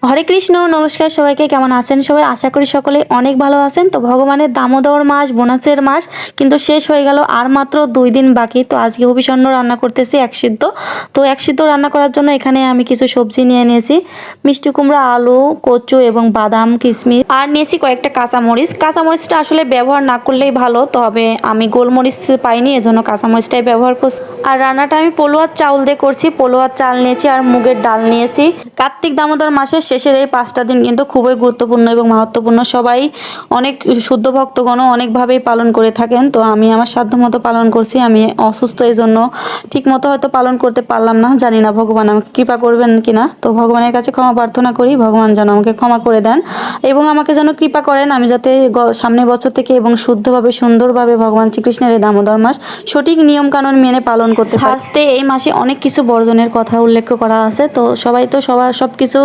হরে কৃষ্ণ, নমস্কার সবাইকে। কেমন আছেন সবাই? আশা করি সকলে অনেক ভালো আছেন। তো ভগবানের দামোদর মাস, বোনাসের মাস কিন্তু শেষ হয়ে গেল, আর মাত্র 2 দিন বাকি। তো আজকে অভিসন্ন রান্না করতেছি এক সিদ্ধ। তো এক সিদ্ধ রান্না করার জন্য এখানে আমি কিছু সবজি নিয়ে নিয়েছি, মিষ্টি কুমড়া, আলু, কচু এবং বাদাম, কিশমিশ, আর নিয়েছি কয়েকটা কাঁচামরিচ। কাঁচামরিচটা আসলে ব্যবহার না করলেই ভালো, তবে আমি গোলমরিচ পাইনি, এজন্য কাঁচামরিচটাই ব্যবহার করছি। আর রান্নাটা আমি পোলোয়ার চাউল দিয়ে করছি। পোলোয়ার চাল নিয়েছি আর মুগের ডাল নিয়েছি। কার্তিক দামোদর মাসের শেষের এই 5টা দিন কিন্তু খুবই গুরুত্বপূর্ণ এবং মাহাত্ম্যপূর্ণ। সবাই অনেক শুদ্ধ ভক্তগণও অনেকভাবেই পালন করে থাকেন। তো আমি আমার সাধ্যমতো পালন করছি। আমি অসুস্থ, এই জন্য ঠিক মতো হয়তো পালন করতে পারলাম না। জানি না ভগবান আমাকে কৃপা করবেন কিনা। তো ভগবানের কাছে ক্ষমা প্রার্থনা করি, ভগবান যেন আমাকে ক্ষমা করে দেন এবং আমাকে যেন কৃপা করেন, আমি যাতে সামনের বছর থেকে এবং শুদ্ধভাবে সুন্দরভাবে ভগবান শ্রীকৃষ্ণের এই দামোদর মাস সঠিক নিয়ম কানুন মেনে পালন করতে পারি। শাস্ত্রে এই মাসে অনেক কিছু বর্জনের কথা উল্লেখ করা আছে। তো সবাই তো সবার সব কিছু